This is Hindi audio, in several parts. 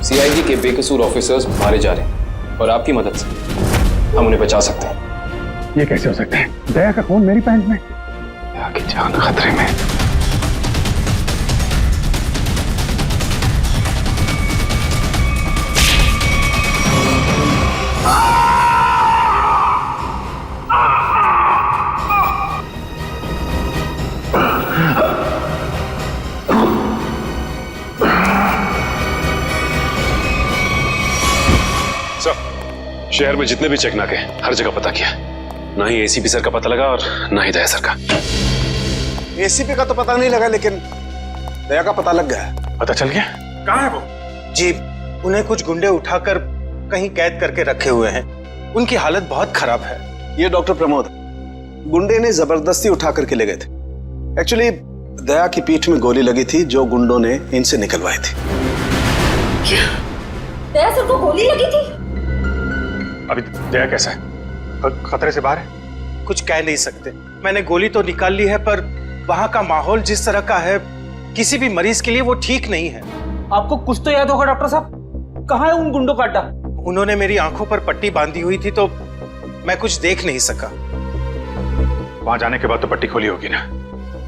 सीआईडी के बेकसूर ऑफिसर्स मारे जा रहे हैं और आपकी मदद से हम उन्हें बचा सकते हैं। ये कैसे हो सकता है? दया का खून मेरी पैंट में। दया की जान खतरे में। शहर में जितने भी चेक नाके हर जगह पता किया, ना ही एसीपी सर का पता लगा और ना ही दया सर का। एसीपी का तो पता नहीं लगा, लेकिन दया का पता लग गया। पता चल गया? कहाँ है वो? जी, उन्हें कुछ गुंडे उठाकर कहीं कैद करके रखे हुए हैं। उनकी हालत बहुत खराब है। ये डॉक्टर प्रमोद, गुंडे ने जबरदस्ती उठा करके ले गए थे। एक्चुअली दया की पीठ में गोली लगी थी जो गुंडों ने इनसे निकलवाई थी। दया सर को गोली लगी थी? अभी दया कैसा है? खतरे से बाहर है? कुछ कह नहीं सकते। मैंने गोली तो निकाल ली है, पर वहां का माहौल जिस तरह का है, किसी भी मरीज के लिए वो ठीक नहीं है। आपको कुछ तो याद होगा डॉक्टर साहब, कहाँ है उन गुंडों का अड्डा? उन्होंने मेरी आंखों पर पट्टी बांधी हुई थी तो मैं कुछ देख नहीं सका। वहां जाने के बाद तो पट्टी खोली होगी ना?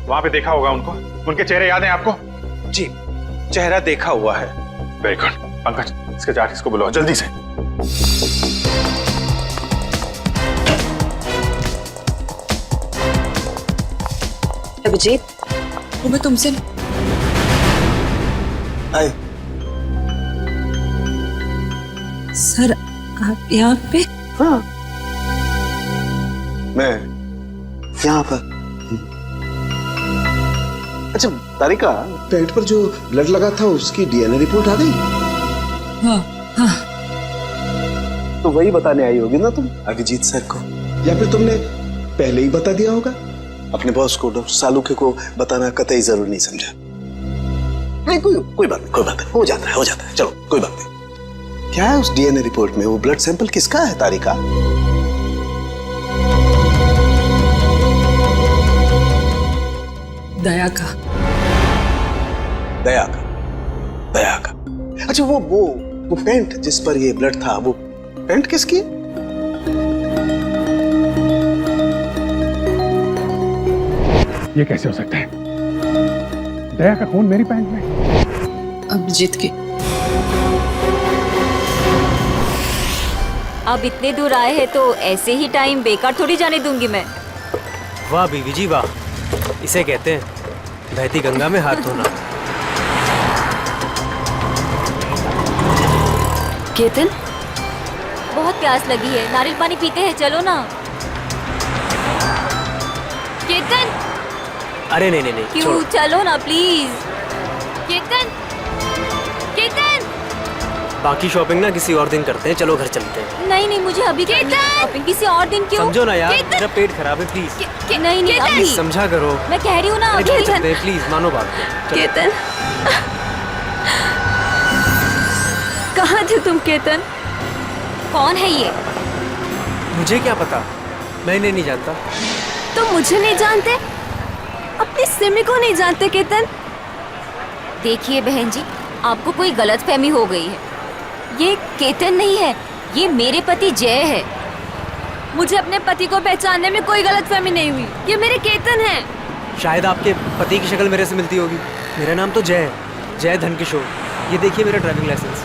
वहां पे देखा होगा उनको? उनके चेहरे याद हैं आपको? जी, चेहरा देखा हुआ है। Very good. पंकज, इसके जाट इसको बुलाओ जल्दी से। अभिजीत, वो मैं तुमसे आए। सर, आप यहाँ पे? हाँ, मैं यहाँ पर। अच्छा तारिका, पेट पर जो ब्लड लगा था उसकी डीएनए रिपोर्ट आ गई? हाँ हाँ। तो वही बताने आई होगी ना तुम अभिजीत सर को, या फिर तुमने पहले ही बता दिया होगा? अपने बॉस को, डॉक्टर सालुके को बताना कतई जरूरी नहीं समझा? नहीं, कोई बात नहीं, हो जाता है, चलो कोई बात नहीं। क्या है उस डीएनए रिपोर्ट में? वो ब्लड सैंपल किसका है तारिका? दया का। दया का। अच्छा, वो पेंट जिस पर ये ब्लड था, वो पेंट किसकी? ये कैसे हो सकता है? दया का खून मेरी पैंट में। अभिजीत की। अब इतने दूर आए हैं तो ऐसे ही टाइम बेकार थोड़ी जाने दूंगी मैं। वाह बीवी जी वाह, इसे कहते हैं बहती गंगा में हाथ धोना। केतन, बहुत प्यास लगी है, नारियल पानी पीते हैं, चलो ना। केतन, अरे नहीं, क्यों? छोड़ो। चलो ना प्लीज। केतन, बाकी शॉपिंग ना किसी और दिन करते हैं, चलो घर चलते हैं। नहीं, मुझे अभी करनी है शॉपिंग। किसी और दिन क्यों? समझो ना यार, मेरा पेट खराब है, प्लीज। नहीं अभी समझा करो। मैं कह रही हूँ ना। घर चलते हैं, प्लीज मानो बात। केतन, कहाँ थे तुम केतन? कौन है ये? मुझे क्या पता, मैंने नहीं जानता। तुम मुझे नहीं जानते? अपनी सिमी को नहीं जानते केतन? देखिए बहन जी, आपको कोई गलतफहमी हो गई है। ये केतन नहीं है, ये मेरे पति जय है। मुझे अपने पति को पहचानने में कोई गलतफहमी नहीं हुई। ये मेरे केतन हैं। शायद आपके पति की शक्ल मेरे से मिलती होगी। मेरा नाम तो जय है, जय धनकिशोर। ये देखिए मेरा ड्राइविंग लाइसेंस।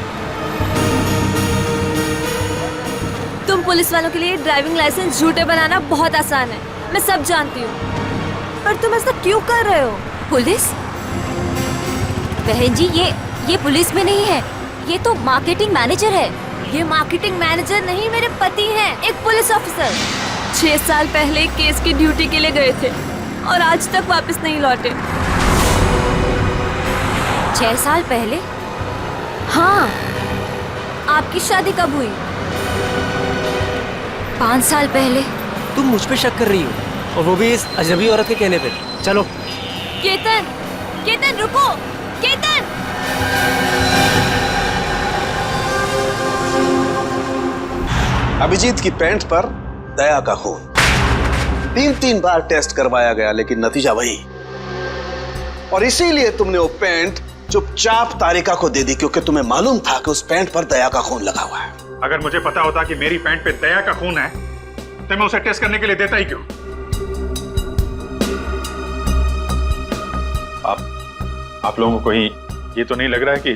तुम पुलिस वालों के लिए ड्राइविंग लाइसेंस झूठे बनाना बहुत आसान है, मैं सब जानती हूँ। पर तुम ऐसा क्यों कर रहे हो? पुलिस? बहन जी, ये पुलिस में नहीं है, ये तो मार्केटिंग मैनेजर है। ये मार्केटिंग मैनेजर नहीं, मेरे पति हैं, एक पुलिस ऑफिसर। 6 साल पहले केस की ड्यूटी के लिए गए थे और आज तक वापस नहीं लौटे। 6 साल पहले? हाँ। आपकी शादी कब हुई? 5 साल पहले। तुम मुझ पे शक कर रही हो, और वो भी इस अजनबी औरत के कहने पे। चलो। केतन रुको, केतन। अभिजीत की पैंट पर दया का खून। 3 बार टेस्ट करवाया गया, लेकिन नतीजा वही। और इसीलिए तुमने वो पैंट चुपचाप तारिका को दे दी क्योंकि तुम्हें मालूम था कि उस पैंट पर दया का खून लगा हुआ है। अगर मुझे पता होता कि मेरी पैंट पे दया का खून है तो मैं उसे टेस्ट करने के लिए देता ही क्यों? आप लोगों को कहीं ये तो नहीं लग रहा है कि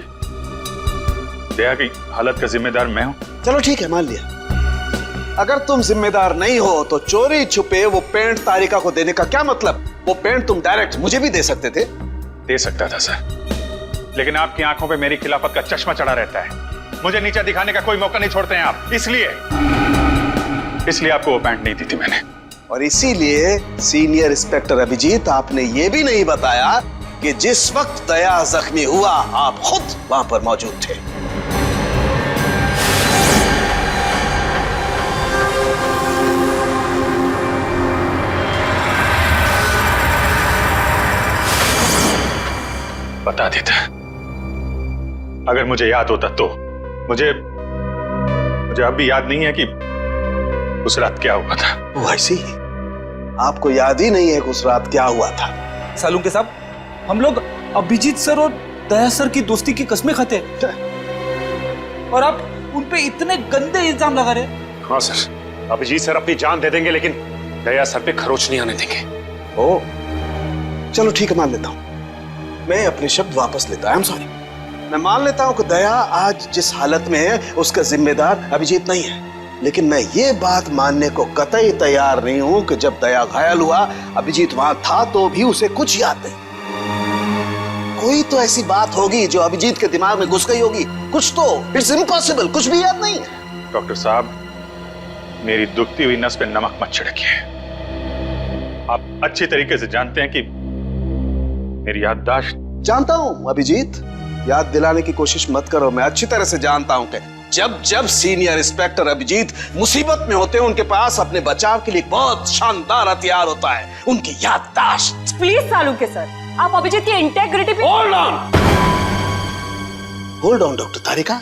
दया की हालत का जिम्मेदार मैं हूं? चलो ठीक है, मान लिया। अगर तुम जिम्मेदार नहीं हो तो चोरी छुपे वो पेंट तारिका को देने का क्या मतलब? वो पेंट तुम डायरेक्ट मुझे भी दे सकते थे। दे सकता था सर, लेकिन आपकी आंखों पे मेरी खिलाफत का चश्मा चढ़ा रहता है। मुझे नीचा दिखाने का कोई मौका नहीं छोड़ते हैं आप, इसलिए आपको वो पैंट नहीं दी थी मैंने। और इसीलिए सीनियर इंस्पेक्टर अभिजीत, आपने ये भी नहीं बताया कि जिस वक्त दया जख्मी हुआ आप खुद वहां पर मौजूद थे। बता देता, अगर मुझे याद होता तो। मुझे अब भी याद नहीं है कि उस रात क्या हुआ था। वो ऐसी ही आपको याद ही नहीं है कि उस रात क्या हुआ था। सालुंके साहब, हम लोग अभिजीत सर और दया सर की दोस्ती की कस्में खाते हैं और आप उन पे इतने गंदे इल्जाम लगा रहे हैं। हाँ सर, अभिजीत सर अपनी जान दे देंगे लेकिन दया सर पे खरोच नहीं आने देंगे। ओ चलो ठीक है, मान लेता हूं। मैं अपने शब्द वापस लेता हूं। I am sorry. मैं मान लेता हूं कि दया आज जिस हालत में है उसका जिम्मेदार अभिजीत नहीं है, लेकिन मैं ये बात मानने को कतई तैयार नहीं हूं कि जब दया घायल हुआ अभिजीत वहां था तो भी उसे कुछ याद नहीं। कोई तो ऐसी बात होगी जो अभिजीत के दिमाग में घुस गई होगी, कुछ तो। इट्स इम्पॉसिबल, कुछ भी याद नहीं है। डॉक्टर साहब, मेरी दुखती हुई नस पे नमक मत छिड़किए। आप अच्छी तरीके से जानते हैं कि मेरी याददाश्त। जानता हूं अभिजीत, याद दिलाने की कोशिश मत करो। मैं अच्छी तरह से जानता हूं कि जब सीनियर इंस्पेक्टर अभिजीत मुसीबत में होते हैं उनके पास अपने बचाव के लिए बहुत शानदार हथियार होता है, उनकी याददाश्त। प्लीज सालुंके सर, आप अभिजीत की इंटेग्रिटी पे hold on doctor Tarika.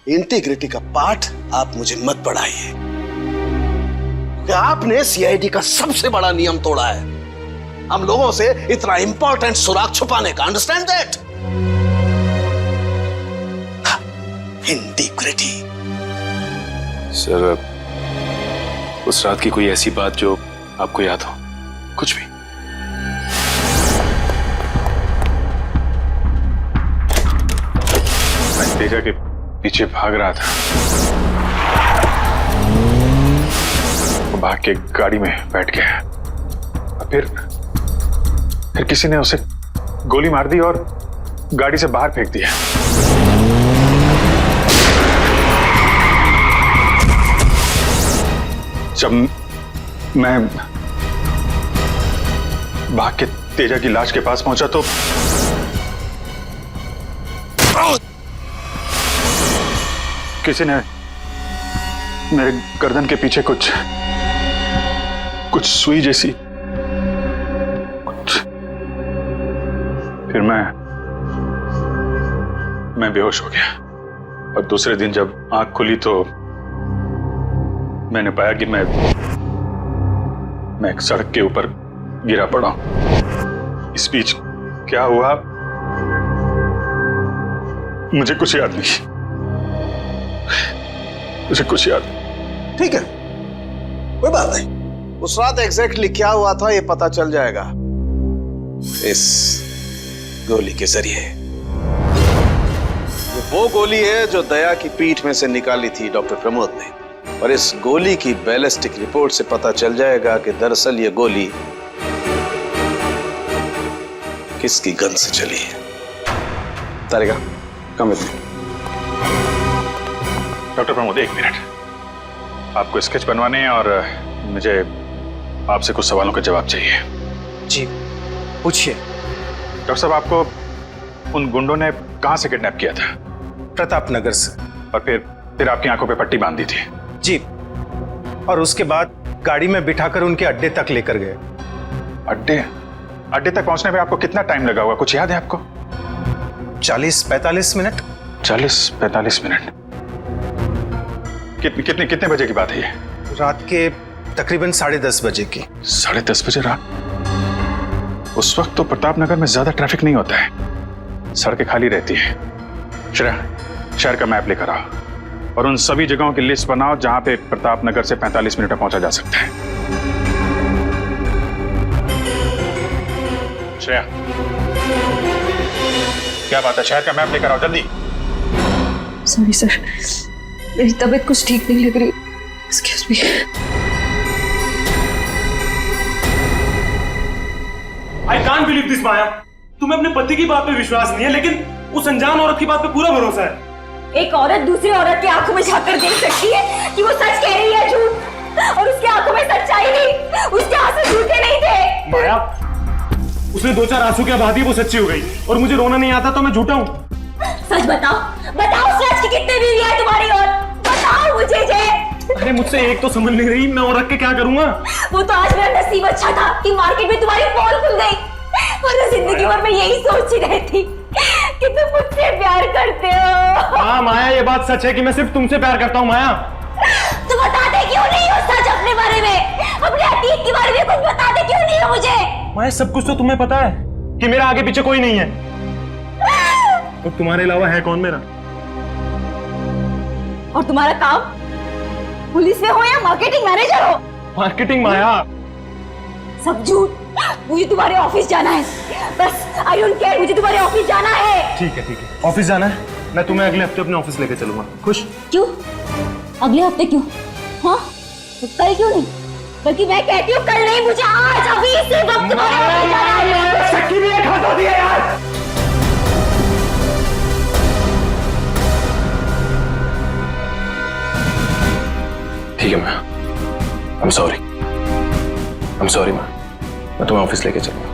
Integrity का पाठ आप मुझे मत पढ़ाइए। आपने सीआईडी का सबसे बड़ा नियम तोड़ा है, हम लोगों से इतना इंपॉर्टेंट सुराग छुपाने का। Understand that? इंटीग्रिटी। सर, उस रात की कोई ऐसी बात जो आपको याद हो? कुछ भी? मैं तेजा के पीछे भाग रहा था, वो भाग के गाड़ी में बैठ गया और फिर किसी ने उसे गोली मार दी और गाड़ी से बाहर फेंक दिया। जब मैं भाग के तेजा की लाश के पास पहुंचा तो किसी ने मेरे गर्दन के पीछे कुछ सुई जैसी फिर मैं बेहोश हो गया और दूसरे दिन जब आंख खुली तो मैंने पाया कि मैं एक सड़क के ऊपर गिरा पड़ा। इस बीच क्या हुआ मुझे कुछ याद नहीं, मुझे कुछ याद नहीं। ठीक है, कोई बात नहीं। उस रात एग्जैक्टली क्या हुआ था ये पता चल जाएगा इस गोली के जरिए। ये वो गोली है जो दया की पीठ में से निकाली थी डॉक्टर प्रमोद ने, और इस गोली की बैलिस्टिक रिपोर्ट से पता चल जाएगा कि दरअसल ये गोली किसकी गन से चली है। Tarika, come with me. Doctor Pramod, एक मिनट। आपको स्केच बनवाने हैं और मुझे आपसे कुछ सवालों का जवाब चाहिए। जी पूछिए। डॉक्टर साहब, आपको उन गुंडों ने कहां से किडनैप किया था? प्रताप नगर से। और फिर आपकी आंखों पे पट्टी बांधी थी? जी, और उसके बाद गाड़ी में बिठाकर उनके अड्डे तक लेकर गए। अड्डे तक पहुंचने में आपको कितना टाइम लगा होगा, कुछ याद है आपको? 40-45 मिनट। 40-45 मिनट। कितने बजे की बात है ये? रात के तकरीबन 10:30 बजे की। 10:30 बजे रात? उस वक्त तो प्रताप नगर में ज्यादा ट्रैफिक नहीं होता है। सड़कें खाली रहती है। श्रेया, शहर का मैप लेकर आओ और उन सभी जगहों की लिस्ट बनाओ जहां पे प्रताप नगर से 45 मिनट में पहुंचा जा सकता है। श्रेया, क्या बात है? शहर का मैप लेकर आओ जल्दी। सॉरी सर, मेरी तबीयत कुछ ठीक नहीं लग रही। Excuse me. I can't believe this Maya. तुम्हें अपने पति की बात पे विश्वास नहीं है, लेकिन उस अनजान औरत की बात पे पूरा भरोसा है। एक औरत दूसरी औरत की आंखों में झांककर देख सकती है कि वो सच कह रही है झूठ, और उसकी आंखों में सच्चाई नहीं, उसके आंसू झूठे नहीं थे। माया, उसने 2-4 आंसू क्या बहा दिए, वो सच्ची हो गई, और मुझे रोना नहीं आता तो मैं झूठा हूँ। सच बताओ, बताओ सच की कितने बीवी है तुम्हारी, और बताओ मुझे जे। अरे मुझसे एक तो समझ नहीं रही, मैं और रख के क्या करूंगा? वो तो आज मेरा नसीब अच्छा था कि मार्केट में तुम्हारी पोल खुल गई, और जिंदगी भर मैं यही सोचती रहती कि तुम मुझसे प्यार करते हो। हाँ माया, ये बात सच है कि मैं सिर्फ तुमसे प्यार करता हूँ। माया, तुम बताते क्यों नहीं हो सच अपने बारे में, अपने अतीत के बारे में कुछ बताते क्यों नहीं हो मुझे? माया, सब कुछ तो तुम्हें पता है कि मेरा आगे पीछे कोई नहीं है, तो तुम्हारे अलावा है कौन मेरा? और तुम्हारा काम पुलिस में हो या मार्केटिंग मैनेजर हो? मार्केटिंग? माया, सब झूठ। मुझे तुम्हारे ऑफिस जाना है, बस आई डोंट केयर, मुझे तुम्हारे ऑफिस जाना है। ठीक है ठीक है, ऑफिस जाना है, मैं तुम्हें अगले हफ्ते अपने ऑफिस लेके चलूंगा। खुश? क्यों अगले हफ्ते क्यों? हाँ तो कल क्यों नहीं? बल्कि मैं कहती हूँ कल नहीं, मुझे आज अभी इसी वक्त तुम्हारे ऑफिस जाना है। सच्ची भी एक हाथ होती है यार। ठीक है मैं I'm sorry मैं तुम्हें ऑफिस लेके चलूंगा।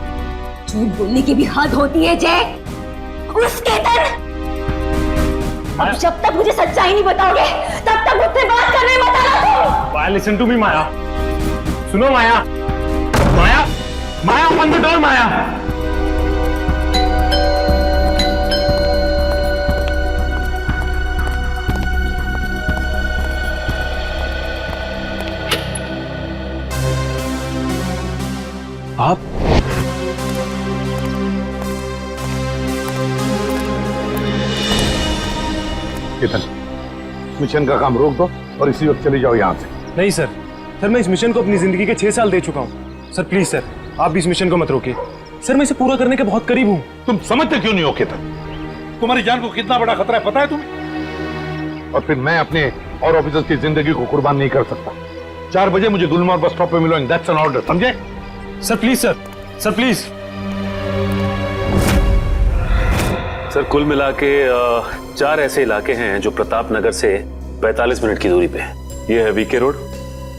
झूठ बोलने की भी हद होती है जय। उसके तरह अब जब तक मुझे सच्चाई नहीं बताओगे तब तक मुझसे बात करने मत आना तुम। माया, लिसन टू मी माया, सुनो माया, माया, माया, ओपन द डोर माया। आप केतन, मिशन का काम रोक दो और इसी वक्त चले जाओ यहाँ से। नहीं सर, मैं इस मिशन को अपनी जिंदगी के 6 साल दे चुका हूँ। सर प्लीज सर, आप भी इस मिशन को मत रोकिए। सर मैं इसे पूरा करने के बहुत करीब हूँ। तुम समझते क्यों नहीं हो केतन? तुम्हारी जान को कितना बड़ा खतरा है पता है तुम्हें? और फिर मैं अपने और ऑफिसर्स की जिंदगी को कुर्बान नहीं कर सकता। 4 बजे मुझे गुलमोहर बस स्टॉप पे मिलो, दैट्स एन ऑर्डर, समझे? Sir please sir, sir please. Sir कुल मिला के 4 ऐसे इलाके हैं जो प्रताप नगर से 45 मिनट की दूरी पे है। ये है वीके रोड,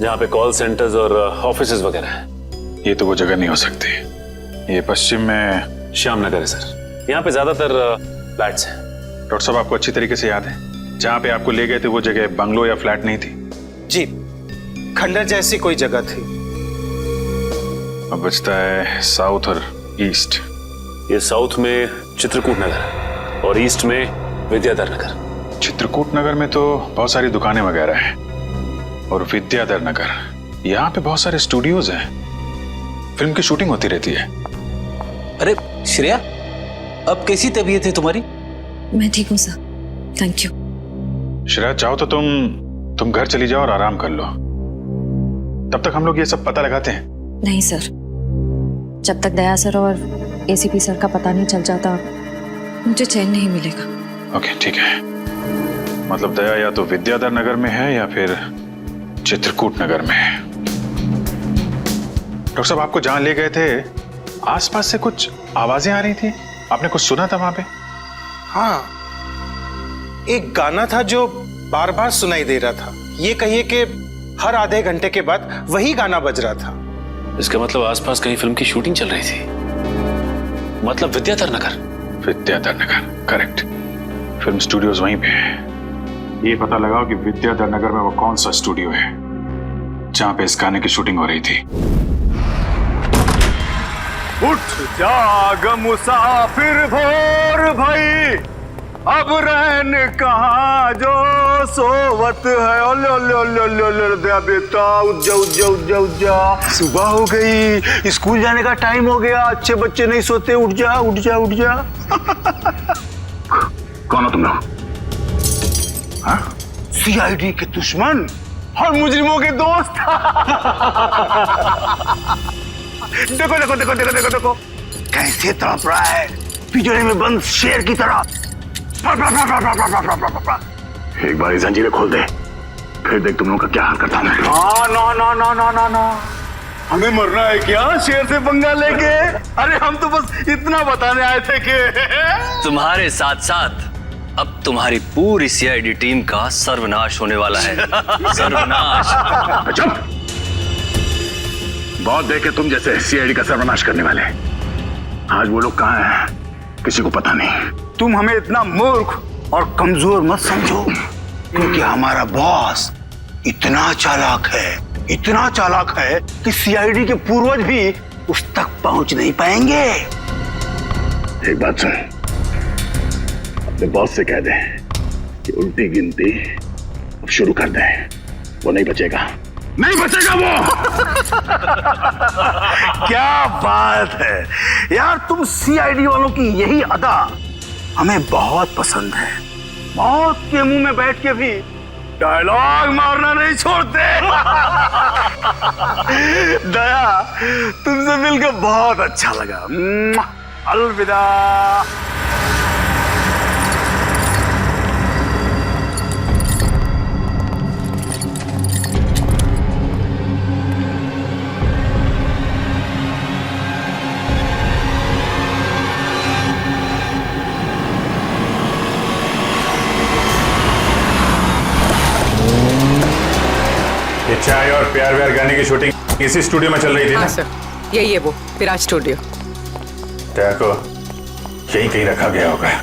जहाँ पे कॉल सेंटर्स और ऑफिसेज वगैरह हैं। ये तो वो जगह नहीं हो सकती। ये पश्चिम में श्याम नगर है सर, यहाँ पे ज्यादातर फ्लैट्स हैं। डॉक्टर साहब, आपको अच्छी तरीके से याद है जहाँ पे आपको ले गए थे वो जगह बंगलो या फ्लैट नहीं थी? जी, खंडर जैसी कोई जगह थी। अब बचता है साउथ और ईस्ट। ये साउथ में चित्रकूट नगर है और ईस्ट में विद्याधर नगर। चित्रकूट नगर में तो बहुत सारी दुकानें वगैरह हैं, और विद्याधर नगर यहाँ पे बहुत सारे स्टूडियोज हैं, फिल्म की शूटिंग होती रहती है। अरे श्रेया, अब कैसी तबीयत है तुम्हारी? मैं ठीक हूँ सर, थैंक यू। श्रेया, चाहो तो तुम घर चली जाओ और आराम कर लो, तब तक हम लोग ये सब पता लगाते हैं। नहीं सर, जब तक दया सर और एसीपी सर का पता नहीं चल जाता मुझे चैन नहीं मिलेगा। ओके ठीक है, मतलब दया या तो विद्याधर नगर में है या फिर चित्रकूट नगर में है। डॉक्टर साहब, आपको जहां ले गए थे आसपास से कुछ आवाजें आ रही थी, आपने कुछ सुना था वहां पे? हाँ, एक गाना था जो बार बार सुनाई दे रहा था। ये कहिए कि हर आधे घंटे के बाद वही गाना बज रहा था। इसका मतलब आसपास कहीं फिल्म की शूटिंग चल रही थी, मतलब Vidyadhar Nagar. Vidyadhar Nagar, correct. Film studios वहीं पे है। ये पता लगाओ कि विद्याधर नगर में वो कौन सा स्टूडियो है जहां पे इस गाने की शूटिंग हो रही थी। उठ जाग मुसाफिर भोर भई, अब रहन कहाँ जो सोवत है। ओलो लो लो लो लो दया बेटा, उठ जा उठ जा उठ जा उठ जा, सुबह हो गई, स्कूल जाने का टाइम हो गया, अच्छे बच्चे नहीं सोते, उठ जा उठ जा उठ जा। कौन हो तुम लोग? हाँ? सीआईडी के दुश्मन और मुजरिमों के दोस्त। देखो देखो देखो देखो देखो देखो कैसे तड़प रहा है पिंजरे में बंद शेर की तरह। एक बार जंजीरें खोल दे, फिर देख तुम लोगों का क्या हाल करता हूं मैं। No no no no no no, हमें मरना है क्या शेर से पंगा लेके? अरे हम तो बस इतना बताने आए थे कि तुम्हारे साथ साथ अब तुम्हारी पूरी सीआईडी टीम का सर्वनाश होने वाला है। सर्वनाश। चुप! बहुत देखे तुम जैसे सीआईडी का सर्वनाश करने वाले। आज वो लोग कहाँ हैं किसी को पता नहीं। तुम हमें इतना मूर्ख और कमजोर मत समझो, क्योंकि हमारा बॉस इतना चालाक है कि सीआईडी के पूर्वज भी उस तक पहुंच नहीं पाएंगे। एक बात सुन, अपने बॉस से कह दे कि उल्टी गिनती अब शुरू कर दे। वो नहीं बचेगा, नहीं बचेगा वो। क्या बात है यार, तुम सीआईडी वालों की यही अदा हमें बहुत पसंद है। मौत के मुंह में बैठ के भी डायलॉग मारना नहीं छोड़ते। दया, तुमसे मिलकर बहुत अच्छा लगा। अलविदा। ये चाय और प्यार व्यार गाने की शूटिंग इसी स्टूडियो में चल रही थी ना? हाँ सर, यही है वो विराज स्टूडियो। दया को यहीं कहीं रखा गया होगा।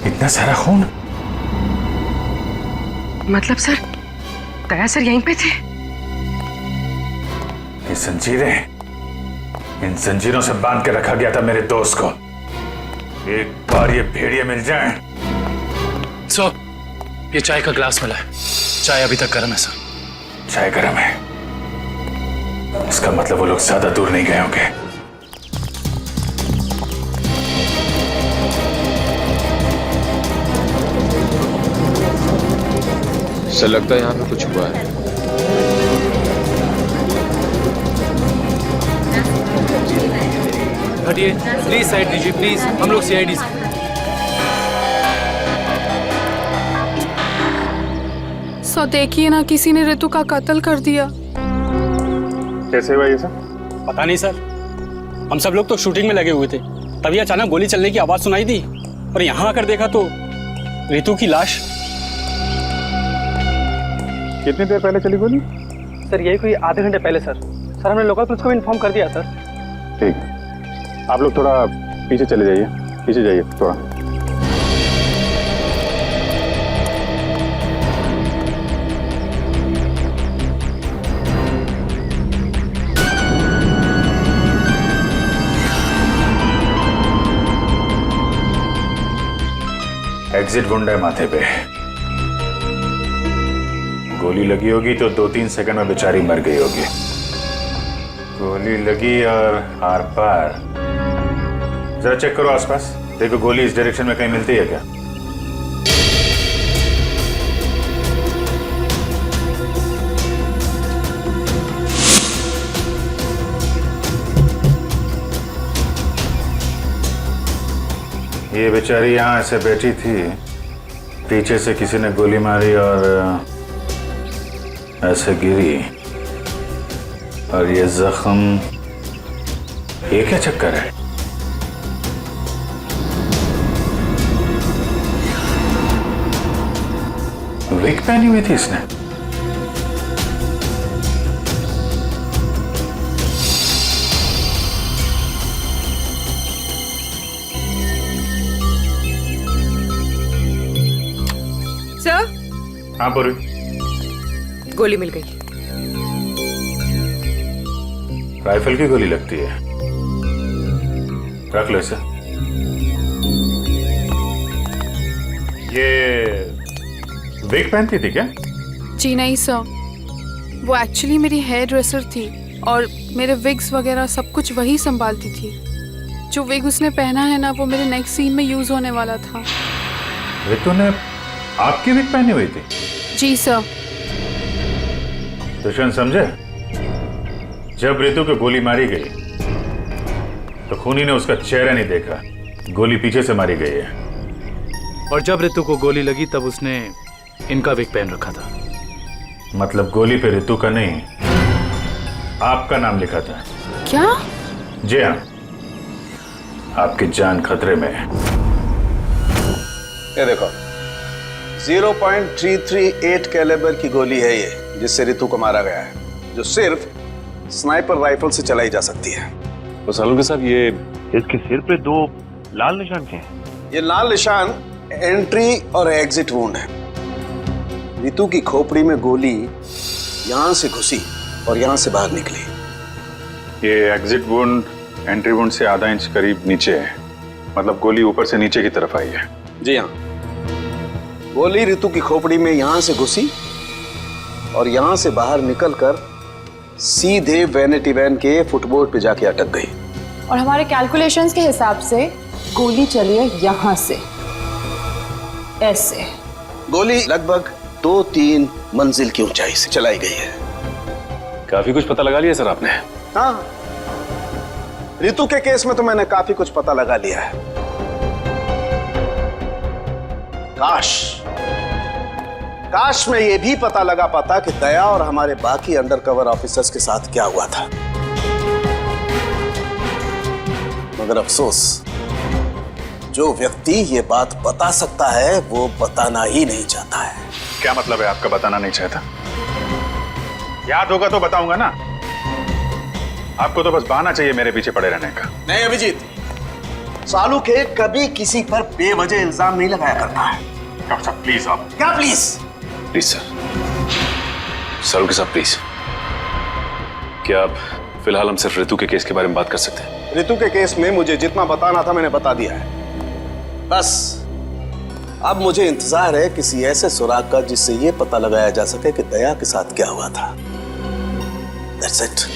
इतना सारा खून? मतलब सर, दया सर यहीं पे थे? ये जंजीरें, इन जंजीरों से बांध के रखा गया था मेरे दोस्त को। एक बार ये भेड़िए मिल जाएं। सर, ये चाय का ग्लास मिला है। चाय अभी तक गर्म है सर। चाय गर्म है, इसका मतलब वो लोग ज्यादा दूर नहीं गए होंगे। सर लगता है यहाँ पे कुछ हुआ है। हटिए प्लीज, साइड दीजिए प्लीज, हम लोग सीआईडी से। सो देखिए ना, किसी ने ऋतु का कत्ल कर दिया। कैसे हुआ ये सब? पता नहीं सर, हम सब लोग तो शूटिंग में लगे हुए थे, तभी अचानक गोली चलने की आवाज सुनाई दी और यहाँ आकर देखा तो ऋतु की लाश। कितनी देर पहले चली गोली? सर यही कोई आधे घंटे पहले सर। सर हमने लोकल पुलिस को भी इन्फॉर्म कर दिया सर। ठीक है, आप लोग थोड़ा पीछे चले जाइए, पीछे जाइए थोड़ा। एग्जिट गुंडा माथे पे। गोली लगी होगी तो 2-3 सेकंड में बेचारी मर गई होगी। गोली लगी और आर पार। जरा चेक करो आसपास, देखो गोली इस डायरेक्शन में कहीं मिलती है क्या? ये बेचारी यहाँ ऐसे बैठी थी, पीछे से किसी ने गोली मारी और ऐसे गिरी, और ये जख्म, ये क्या चक्कर है? विग पहनी हुई थी इसने। हाँ पूरी। गोली मिल गई। राइफल की गोली लगती है, रख लो इसे। ये विग पहनती थी क्या? जी नहीं सर, वो एक्चुअली मेरी हेयर ड्रेसर थी और मेरे विग्स वगैरह सब कुछ वही संभालती थी। जो विग उसने पहना है ना, वो मेरे नेक्स्ट सीन में यूज होने वाला था। रितु ने आपकी विग पहनी हुई थी? जी सर। दुष्यंत समझे, जब रितु को गोली मारी गई तो खूनी ने उसका चेहरा नहीं देखा, गोली पीछे से मारी गई है। और जब रितु को गोली लगी तब उसने इनका विग पहन रखा था। मतलब गोली पे रितु का नहीं, आपका नाम लिखा था। क्या? जी हाँ, आपकी जान खतरे में है। ये देखो, 0.338 कैलिबर की गोली है ये, जिससे रितु को मारा गया है, जो सिर्फ स्नाइपर राइफल से चलाई जा सकती है। तो सालू के साहब, ये इसके सिर पे 2 लाल निशान के हैं। ये लाल निशान एंट्री और एग्जिट वुंड है। रितु की खोपड़ी में गोली यहां से घुसी और यहां से बाहर निकली। ये एग्जिट वुंड एंट्री वुंड से आधा इंच करीब नीचे है, मतलब गोली ऊपर से नीचे की तरफ आई है। जी हाँ, गोली रितु की खोपड़ी में यहां से घुसी और यहां से बाहर निकलकर सीधे वैनिटी वैन के फुटबोर्ड पे जाके अटक गई। और हमारे कैलकुलेशंस के हिसाब से गोली चली है यहाँ से, ऐसे। गोली लगभग 2-3 मंजिल की ऊंचाई से चलाई गई है। काफी कुछ पता लगा लिया सर आपने। हाँ, रितु के केस में तो मैंने काफी कुछ पता लगा लिया है। काश मैं ये भी पता लगा पाता कि दया और हमारे बाकी अंडरकवर ऑफिसर्स के साथ क्या हुआ था, मगर अफसोस, जो व्यक्ति ये बात बता सकता है वो बताना ही नहीं चाहता है। क्या मतलब है आपका बताना नहीं चाहता? याद होगा तो बताऊंगा ना। आपको तो बस बहाना चाहिए मेरे पीछे पड़े रहने का। नहीं अभिजीत, सालू के कभी किसी पर बेवजह इल्जाम नहीं लगाया करता है। डॉक्टर साहब प्लीज। आप क्या प्लीज? प्लीज सर, सालू के साहब प्लीज, क्या आप फिलहाल हम सिर्फ रितु के केस के बारे में बात कर सकते हैं? रितु के केस में मुझे जितना बताना था मैंने बता दिया है। बस अब मुझे इंतजार है किसी ऐसे सुराग का जिससे ये पता लगाया जा सके कि दया के साथ क्या हुआ था। That's it.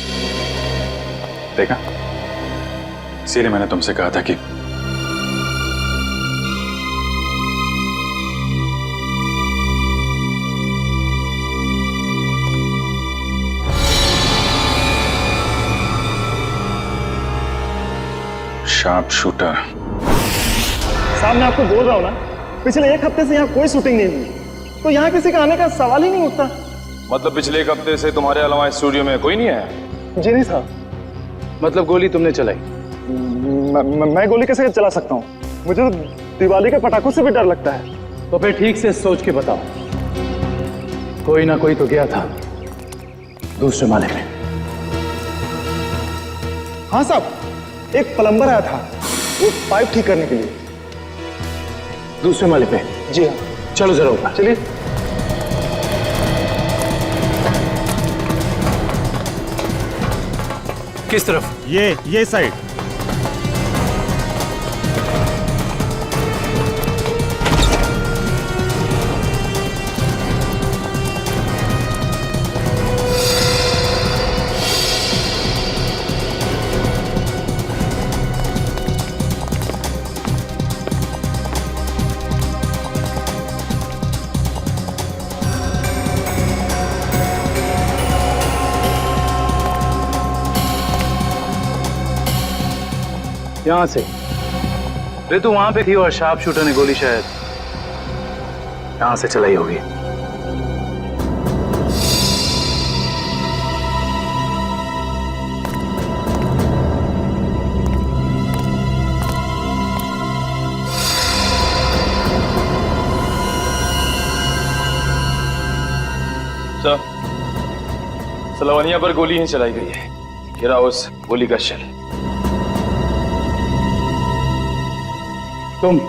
देखा, इसीलिए मैंने तुमसे कहा था कि शार्प शूटर। साहब मैं आपको बोल रहा हूँ ना, पिछले 1 हफ्ते से यहाँ कोई शूटिंग नहीं हुई, तो यहाँ किसी का आने का सवाल ही नहीं उठता। मतलब पिछले 1 हफ्ते से तुम्हारे अलावा स्टूडियो में कोई नहीं आया? जी नहीं साहब। मतलब गोली तुमने चलाई? मैं गोली कैसे चला सकता हूँ? मुझे तो दिवाली के पटाखों से भी डर लगता है। तो फिर ठीक से सोच के बताओ, कोई ना कोई तो गया था दूसरे माले में। हाँ साहब, एक प्लम्बर आया था वो पाइप ठीक करने के लिए। दूसरे माले पे? जी हाँ। चलो जरा ऊपर चलिए। किस तरफ? ये साइड। यहां से रितु वहां पे थी और शार्प शूटर ने गोली शायद यहां से चलाई होगी। सलवानिया पर गोली ही चलाई गई है। गिरा उस गोली का शेल। तुम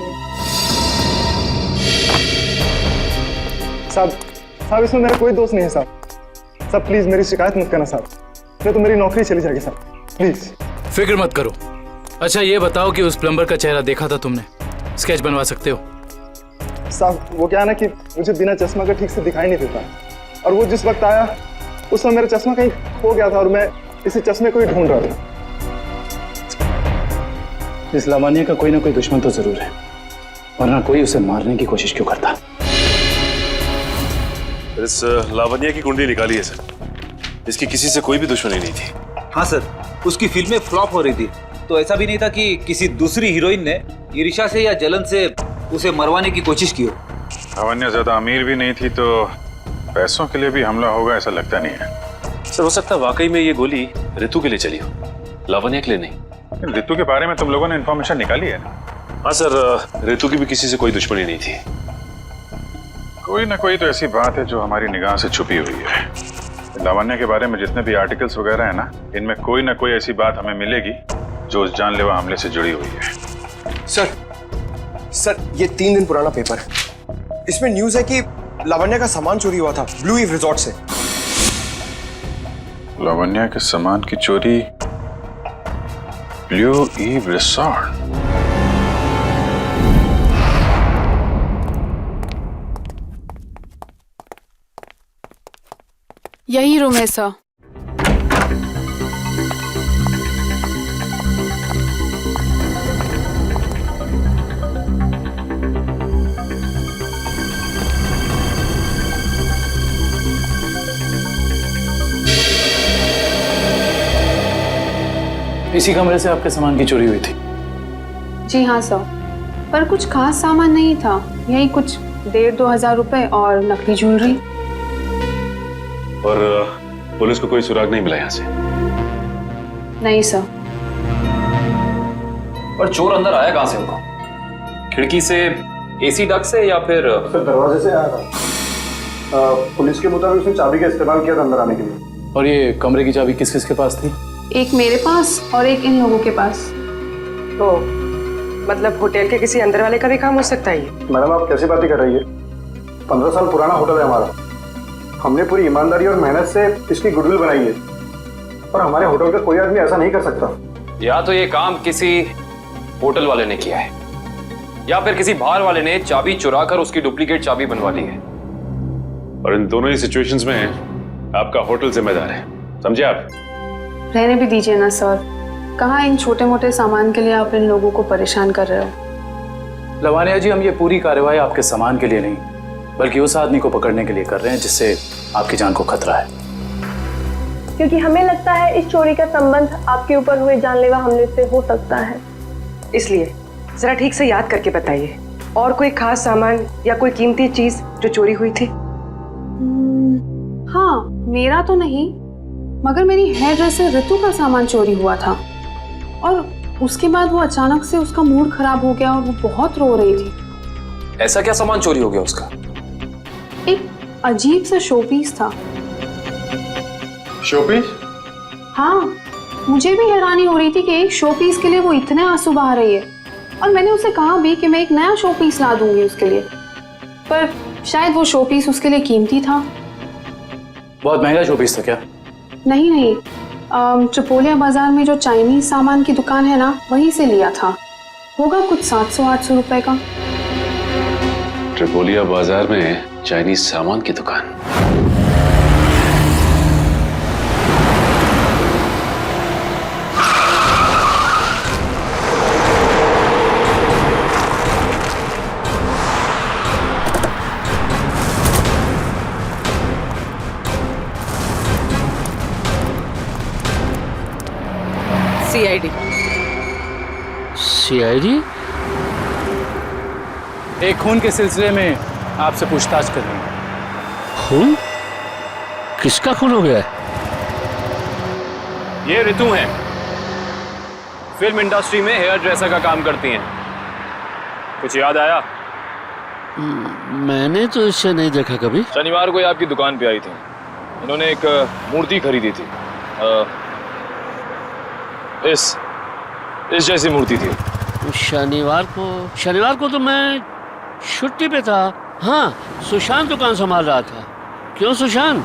साहब साहब इसमें मेरा कोई दोस्त नहीं है साहब। साहब प्लीज मेरी शिकायत मत करना साहब, नहीं तो मेरी नौकरी चली जाएगी साहब, प्लीज। फिक्र मत करो। अच्छा ये बताओ कि उस प्लम्बर का चेहरा देखा था तुमने? स्केच बनवा सकते हो? साहब वो क्या है ना कि मुझे बिना चश्मा का ठीक से दिखाई नहीं देता, और वो जिस वक्त आया उस समय मेरा चश्मा कहीं खो गया था और मैं इसी चश्मे को ही ढूंढ रहा था। इस लावण्य का कोई ना कोई दुश्मन तो जरूर है, वरना कोई उसे मारने की कोशिश क्यों करता? इस लावण्य की कुंडली निकाली है सर, इसकी किसी से कोई भी दुश्मनी नहीं थी। हाँ सर, उसकी फिल्में फ्लॉप हो रही थी, तो ऐसा भी नहीं था कि किसी दूसरी हीरोइन ने ईर्ष्या से या जलन से उसे मरवाने की कोशिश की हो। लावण्य ज्यादा अमीर भी नहीं थी, तो पैसों के लिए भी हमला होगा ऐसा लगता नहीं है। सर हो सकता है वाकई में ये गोली ऋतु के लिए चली हो, लावण्य के लिए नहीं। ऋतु के बारे में तुम लोगों ने इन्फॉर्मेशन निकाली है ना? हाँ सर, ऋतु की भी किसी से कोई दुश्मनी नहीं थी। कोई ना कोई तो ऐसी बात है जो हमारी निगाह से छुपी हुई है। लावण्य के बारे में जितने भी आर्टिकल्स वगैरह है ना, इनमें कोई ना कोई ऐसी बात हमें मिलेगी जो उस जानलेवा हमले से जुड़ी हुई है। सर ये 3 दिन पुराना पेपर है, इसमें न्यूज है कि लावण्य का सामान चोरी हुआ था ब्लू ईव रिजॉर्ट से। लावण्य के सामान की चोरी ब्लू ईव रिसॉर्ट? यही रूम है सर। इसी कमरे से आपके सामान की चोरी हुई थी? जी हाँ सर, पर कुछ खास सामान नहीं था, यही कुछ 1,500-2 हजार रुपए और नकली ज्वेलरी। और पुलिस को कोई सुराग नहीं मिला यहाँ से? नहीं सर। पर चोर अंदर आया कहाँ से होगा? खिड़की से, एसी डक्ट से, या फिर सर दरवाजे से आया था। पुलिस के मुताबिक उसने चाबी का इस्तेमाल किया था अंदर आने के लिए। और ये कमरे की चाबी किस किस के पास थी? एक मेरे पास और एक इन लोगों के पास। तो मतलब होटल के किसी अंदर वाले का भी काम हो सकता है? मैडम आप कैसी बातें कर रही है? 15 साल पुराना होटल है हमारा, हमने पूरी ईमानदारी और मेहनत से इसकी गुडविल बनाई है, और हमारे होटल का कोई आदमी ऐसा नहीं कर सकता। या तो ये काम किसी होटल वाले ने किया है, या फिर किसी बाहर वाले ने चाबी चुरा कर उसकी डुप्लीकेट चाबी बनवा ली है। और इन दोनों ही सिचुएशंस में आपका होटल जिम्मेदार है, समझे आप? रहने भी दीजिए ना सर, कहाँ इन छोटे मोटे सामान के लिए आप इन लोगों को परेशान कर रहे हो? लावण्य जी, हम ये पूरी कार्रवाई आपके सामान के लिए नहीं, बल्कि उस आदमी को पकड़ने के लिए कर रहे हैं जिससे आपकी जान को खतरा है। क्योंकि हमें लगता है इस चोरी का संबंध आपके ऊपर हुए जानलेवा हमले से हो सकता है। इसलिए जरा ठीक से याद करके बताइए, और कोई खास सामान या कोई कीमती चीज जो चोरी हुई थी? हाँ, मेरा तो नहीं, मगर मेरी हेयर ड्रेसर ऋतु का सामान चोरी हुआ था, और उसके बाद वो अचानक से उसका मूड खराब हो गया और वो बहुत रो रही थी। ऐसा क्या सामान चोरी हो गया उसका? एक अजीब सा शोपीस था। शोपीस? हाँ, मुझे भी हैरानी हो रही थी कि एक शोपीस के लिए वो इतने आंसू बहा रही है, और मैंने उसे कहा भी कि मैं एक नया शोपीस ला दूंगी उसके लिए, पर शायद वो शोपीस उसके लिए कीमती था। बहुत महंगा शोपीस था क्या? नहीं, ट्रिपोलिया बाजार में जो चाइनीज सामान की दुकान है ना, वहीं से लिया था। होगा कुछ 700-800 रुपए का। ट्रिपोलिया बाजार में चाइनीज सामान की दुकान? सीआईडी? एक खून के सिलसिले में आपसे पूछताछ कर रही हूँ। खून? किसका खून हो गया है? ये ऋतु हैं, फिल्म इंडस्ट्री में हेयर ड्रेसर का काम करती हैं। कुछ याद आया? मैंने तो इसे नहीं देखा कभी। शनिवार को ये आपकी दुकान पे आई थी, इन्होंने एक मूर्ति खरीदी थी। इस जैसी मूर्ति थी। शनिवार को तो मैं छुट्टी पे था। हाँ, सुशांत दुकान संभाल रहा था। क्यों सुशांत,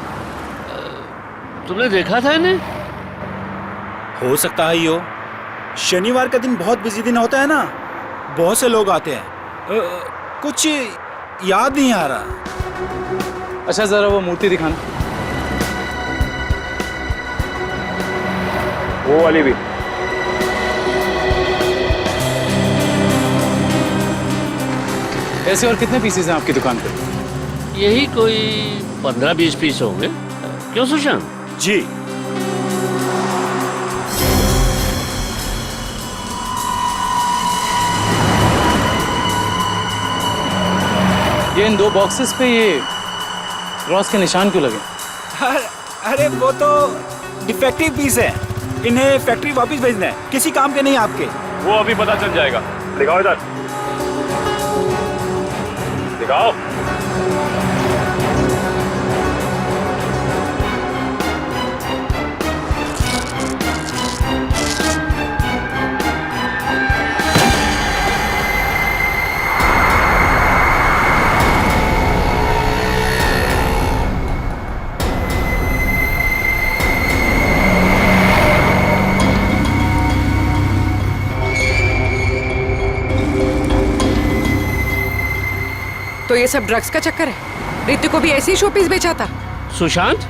तुमने देखा था इन्हें? हो सकता है यो, शनिवार का दिन बहुत बिजी दिन होता है ना, बहुत से लोग आते हैं। कुछ याद नहीं आ रहा। अच्छा जरा वो मूर्ति दिखाना। वो वाली भी। ऐसे और कितने पीसेस हैं आपकी दुकान पे? यही कोई 15-20 पीस होंगे। क्यों सुशांत? जी। ये इन 2 बॉक्सेस पे ये क्रॉस के निशान क्यों लगे? अरे वो तो डिफेक्टिव पीस है, इन्हें फैक्ट्री वापस भेजना है, किसी काम के नहीं आपके। वो अभी पता चल जाएगा। दिखाओ इधर, दिखाओ। तो ये सब ड्रग्स का चक्कर है? रितु को भी ऐसे ही शोपीस बेचा था? सुशांत,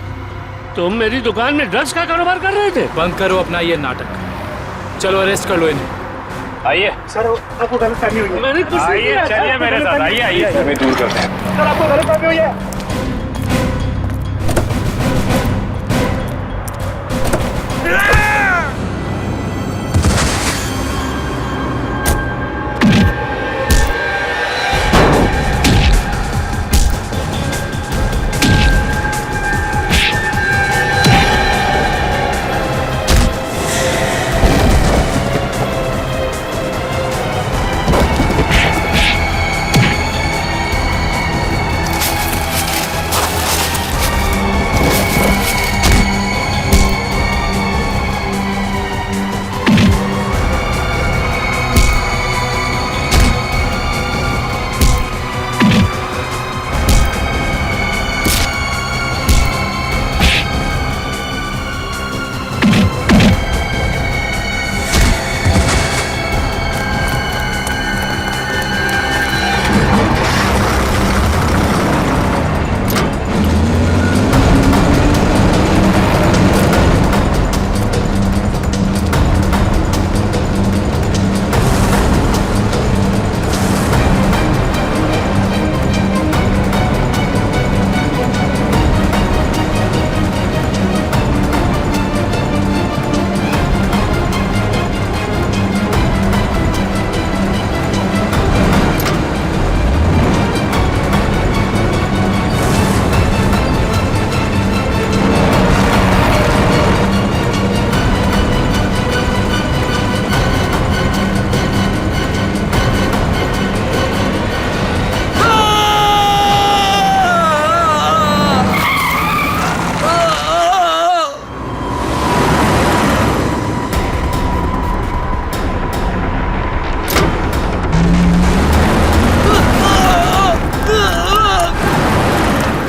तुम मेरी दुकान में ड्रग्स का कारोबार कर रहे थे? बंद करो अपना ये नाटक, चलो अरेस्ट कर लो इन्हें। आइए सर, आपको गलतफहमी हुई है। मैंने कुछ नहीं आइए, किया। चलिए मेरे साथ, आइए आइए, हमें दूर करते हैं। सर, आपको गलतफहमी हुई है।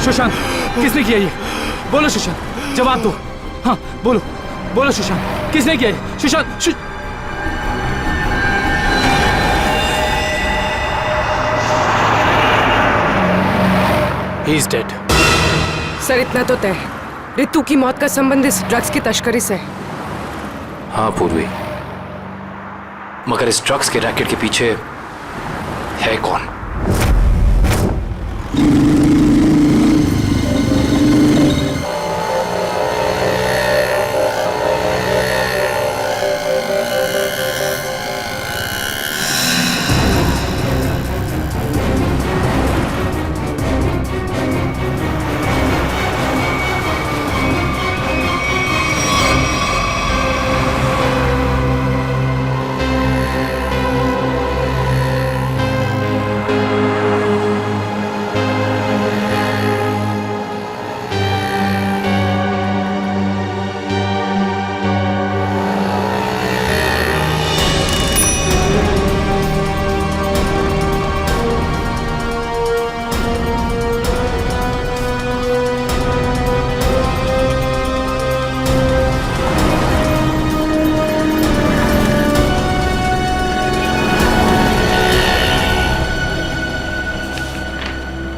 सुशांत, किसने किया ये? बोलो सुशांत, जवाब दो। हाँ बोलो, बोलो सुशांत, किसने किया ये? Sushant, He is dead. Sir इतना तो तय है, रितु की मौत का संबंध इस ड्रग्स की तस्करी से है। हाँ पूर्वी, मगर इस ड्रग्स के रैकेट के पीछे है कौन?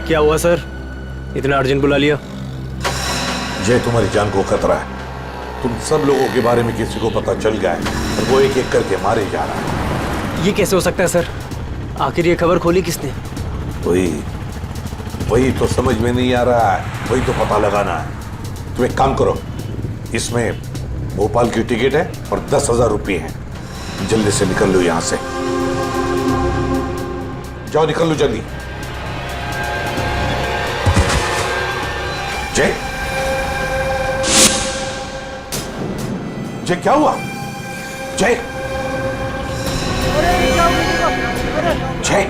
क्या हुआ सर, इतना अर्जेंट बुला लिया? जय, तुम्हारी जान को खतरा है। तुम सब लोगों के बारे में किसी को पता चल गया है और वो एक एक करके मारे जा रहा है। ये कैसे हो सकता है सर? आखिर ये खबर खोली किसने? वही तो समझ में नहीं आ रहा है, वही तो पता लगाना है। तुम एक काम करो, इसमें भोपाल की टिकट है और 10,000 रुपये है। जल्दी से निकल लो यहां से, जाओ निकल लो जल्दी। जय, जय क्या हुआ? जय, जय,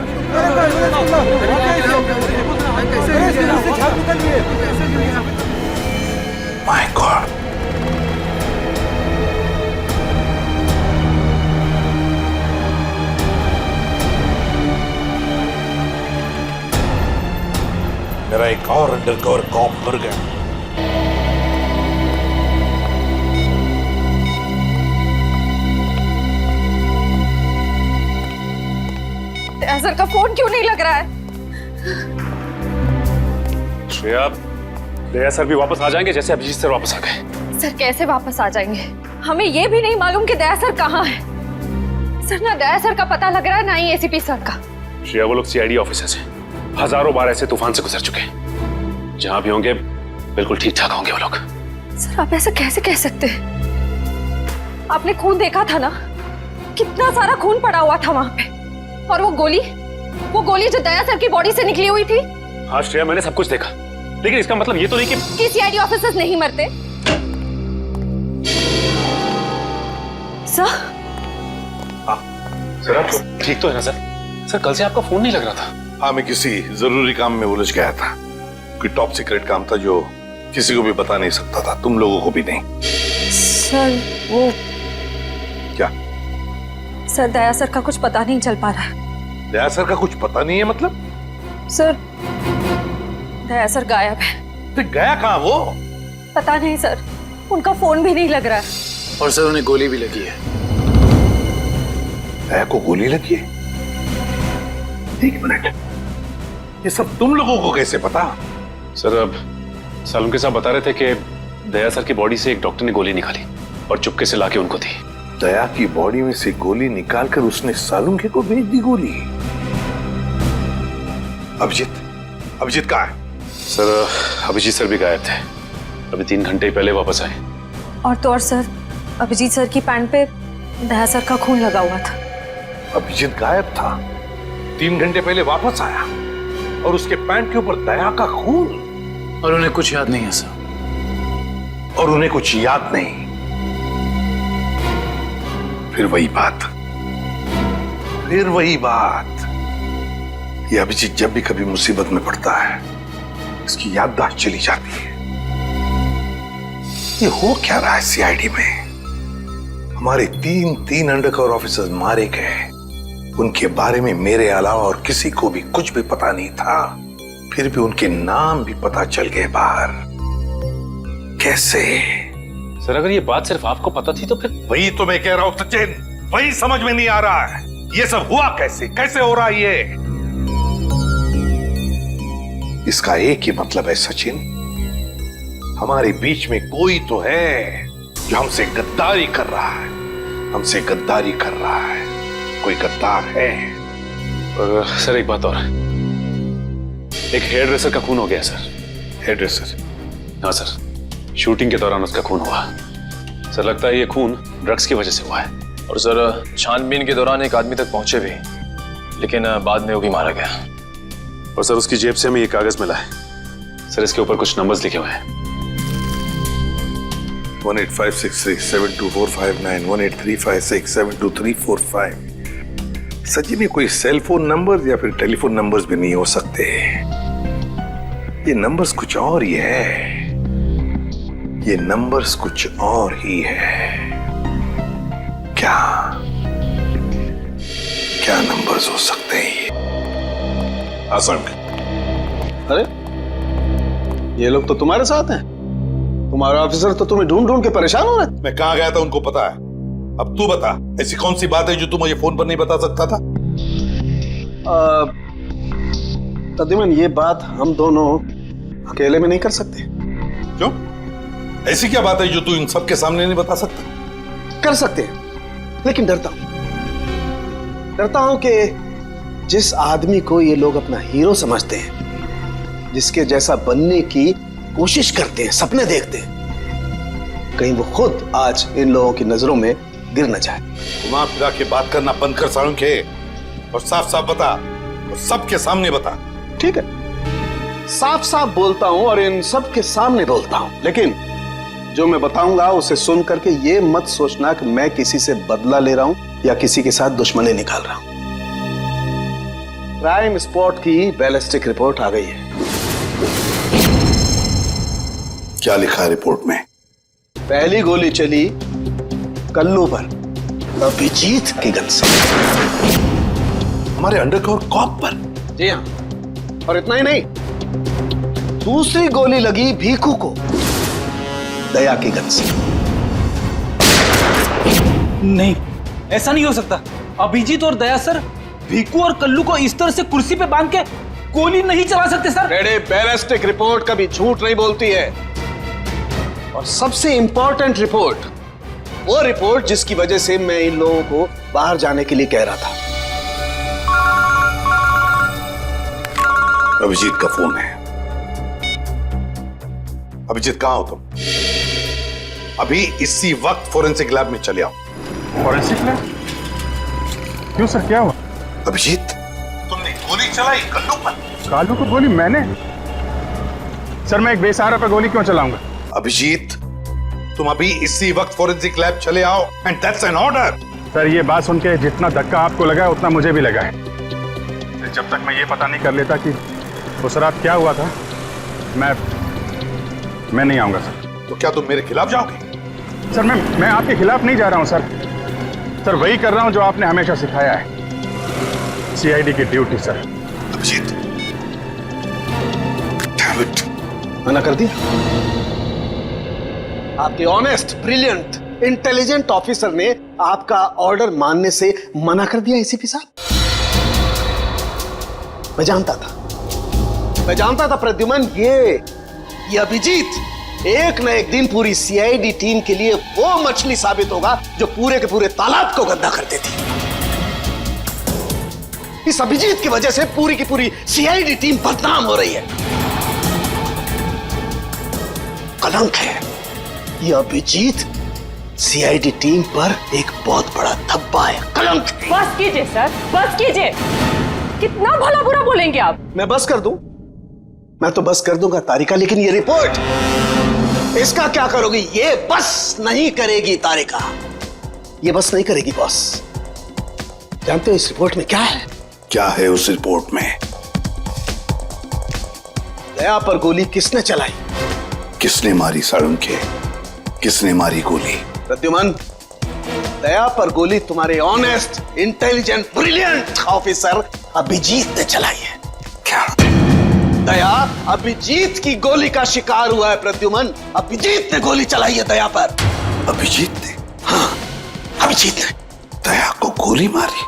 माय गॉड, मेरा एक और अंडरकवर कॉप मर गया। सर का फोन क्यों नहीं लग रहा है? श्रेया, दया सर भी वापस आ जाएंगे जैसे अभिजीत सर वापस आ गए। सर कैसे वापस आ जाएंगे? हमें ये भी नहीं मालूम कि दया सर कहाँ है। सर ना दया सर का पता लग रहा है, ना ही एसीपी सर का। श्रेया, वो लोग सीआईडी ऑफिसर्स हैं, हजारों बार ऐसे तूफान से गुजर चुके हैं। जहां भी होंगे बिल्कुल ठीक ठाक होंगे वो लोग। सर आप ऐसा कैसे कह सकते हैं? आपने खून देखा था ना, कितना सारा खून पड़ा हुआ था वहां पे। और वो गोली जो दया सर की बॉडी से निकली हुई थी। हाँ श्रेया, मैंने सब कुछ देखा, लेकिन इसका मतलब ये तो नहीं कि सीआईडी ऑफिसर्स नहीं मरते। सर सर आप ठीक तो है ना सर? सर कल से आपका फोन नहीं लग रहा था। हाँ, मैं किसी जरूरी काम में उलझ गया था। कोई टॉप सीक्रेट काम था जो किसी को भी बता नहीं सकता था, तुम लोगों को भी नहीं। सर वो क्या? सर दया सर का कुछ पता नहीं चल पा रहा है। दया सर का कुछ पता नहीं है मतलब? सर दया सर गायब है। तो गया कहाँ वो? पता नहीं सर, उनका फोन भी नहीं लग रहा है। और सर उन्हें गोली भी लगी है। दया को गोली लगी है? एक मिनट, ये सब तुम लोगों को कैसे पता? सर अब सालुंके के साहब बता रहे थे कि दया सर की बॉडी से एक डॉक्टर ने गोली निकाली और चुपके से लाके उनको दी। दया की बॉडी में से गोली निकालकर उसने सालुंके को भेज दी गोली। अभिजीत कहाँ है? सर अभिजीत सर भी गायब थे, अभी 3 घंटे पहले वापस आए। और तो और सर, अभिजीत सर की पैंट पे दया सर का खून लगा हुआ था। अभिजीत गायब था, 3 घंटे पहले वापस आया और उसके पैंट के ऊपर दया का खून। और उन्हें कुछ याद नहीं है सर। और उन्हें कुछ याद नहीं। फिर वही बात। ये अभिजीत जब भी कभी मुसीबत में पड़ता है, इसकी याददाश्त चली जाती है। ये हो क्या रहा है सीआईडी में? हमारे 3 अंडरकवर ऑफिसर्स मारे गए, उनके बारे में मेरे अलावा और किसी को भी कुछ भी पता नहीं था। फिर भी उनके नाम भी पता चल गए बाहर। कैसे? सर अगर ये बात सिर्फ आपको पता थी तो फिर? वही तो मैं कह रहा हूं सचिन, वही समझ में नहीं आ रहा है। ये सब हुआ कैसे हो रहा है ये? इसका एक ही मतलब है सचिन, हमारे बीच में कोई तो है जो हमसे गद्दारी कर रहा है। कोई गद्दार है। और सर एक बात और, एक हेयर ड्रेसर का खून हो गया सर। Hair dresser? हाँ सर, शूटिंग के दौरान उसका खून हुआ। सर लगता है ये खून ड्रग्स की वजह से हुआ है। और सर छानबीन के दौरान एक आदमी तक पहुंचे भी, लेकिन बाद में वो भी मारा गया। और सर उसकी जेब से हमें ये कागज मिला है सर, इसके ऊपर कुछ नंबर्स लिखे हुए हैं। 1856372459 1835672345। सचिन, ये कोई सेल फोन नंबर या फिर टेलीफोन नंबर्स भी नहीं हो सकते। ये नंबर्स कुछ और ही है। क्या नंबर्स हो सकते हैं ये? आसान। अरे ये लोग तो तुम्हारे साथ हैं। तुम्हारा ऑफिसर तो तुम्हें ढूंढ ढूंढ के परेशान हो रहे। मैं कहाँ गया था उनको पता है। अब तू बता, ऐसी कौन सी बात है जो तू मुझे फोन पर नहीं बता सकता था? प्रद्युमन, ये बात हम दोनों अकेले में नहीं कर सकते। क्यों? ऐसी क्या बात है जो तू इन सबके सामने नहीं बता सकता? कर सकते हैं, लेकिन डरता हूं कि जिस आदमी को ये लोग अपना हीरो समझते हैं, जिसके जैसा बनने की कोशिश करते हैं, सपने देखते हैं, कहीं वो खुद आज इन लोगों की नजरों में गिर न जाए। घुमा फिरा के बात करना बंद कर सालुंखे और साफ साफ बता, और सबके सामने बता। ठीक है, साफ साफ बोलता हूं और इन सब के सामने बोलता हूं, लेकिन जो मैं बताऊंगा उसे सुन करके ये मत सोचना कि मैं किसी से बदला ले रहा हूं या किसी के साथ दुश्मनी निकाल रहा हूं। क्राइम स्पॉट की बैलिस्टिक रिपोर्ट आ गई है। क्या लिखा है रिपोर्ट में? पहली गोली चली कल्लू पर, अभिजीत की गन से। हमारे अंडरकवर कॉप पर? जी हाँ, और इतना ही नहीं, दूसरी गोली लगी भीखू को, दया की गन से। नहीं, ऐसा नहीं हो सकता। अभिजीत और दया सर भीकू और कल्लू को इस तरह से कुर्सी पे बांध के गोली नहीं चला सकते सर। मेरे बैलिस्टिक रिपोर्ट कभी झूठ नहीं बोलती है, और सबसे इंपॉर्टेंट रिपोर्ट, वो रिपोर्ट जिसकी वजह से मैं इन लोगों को बाहर जाने के लिए कह रहा था। अभिजीत का फोन है। अभिजीत, कहां हो तुम? अभी इसी वक्त फोरेंसिक लैब में चले आओ। Forensic lab? क्यों सर, क्या हुआ? अभिजीत, तुमने गोली चलाई कल्लू पर। कालू को गोली मैंने? सर, मैं एक बेसहारा पे गोली क्यों चलाऊंगा? अभिजीत, तुम अभी इसी वक्त फोरेंसिक लैब चले आओ, and that's an order. Sir, ये बात सुन के जितना धक्का आपको लगा है उतना मुझे भी लगा है। जब तक मैं ये पता नहीं कर लेता कि उस रात क्या हुआ था, मैं नहीं आऊंगा सर। तो क्या तुम मेरे खिलाफ जाओगे? सर, मैं आपके खिलाफ नहीं जा रहा हूं सर। सर, वही कर रहा हूं जो आपने हमेशा सिखाया है, सीआईडी की ड्यूटी सर। अभिजीत, मना कर दिया? आपके ऑनेस्ट, ब्रिलियंट, इंटेलिजेंट ऑफिसर ने आपका ऑर्डर मानने से मना कर दिया एसीपी साहब। मैं जानता था प्रद्युमन, ये अभिजीत एक न एक दिन पूरी सीआईडी टीम के लिए वो मछली साबित होगा जो पूरे के पूरे तालाब को गंदा कर देती। इस अभिजीत की वजह से पूरी की पूरी सीआईडी टीम बदनाम हो रही है। कलंक है ये अभिजीत, सीआईडी टीम पर एक बहुत बड़ा धब्बा है, कलंक। बस कीजिए सर, बस कीजिए। कितना भला बुरा बोलेंगे आप? मैं बस कर दूं? मैं तो बस कर दूंगा तारिका, लेकिन ये रिपोर्ट, इसका क्या करोगी? ये बस नहीं करेगी तारिका, ये बस नहीं करेगी बॉस। जानते हो इस रिपोर्ट में क्या है? क्या है उस रिपोर्ट में? दया पर गोली किसने चलाई? किसने मारी सालुंखे? किसने मारी गोली? प्रद्युमन, दया पर गोली तुम्हारे honest, intelligent, brilliant officer Abhijeet ने चलाई है। क्या? दया अभिजीत की गोली का शिकार हुआ है प्रद्युमन। अभिजीत ने गोली चलाई है दया पर। अभिजीत ने? हाँ, अभिजीत ने दया को गोली मारी।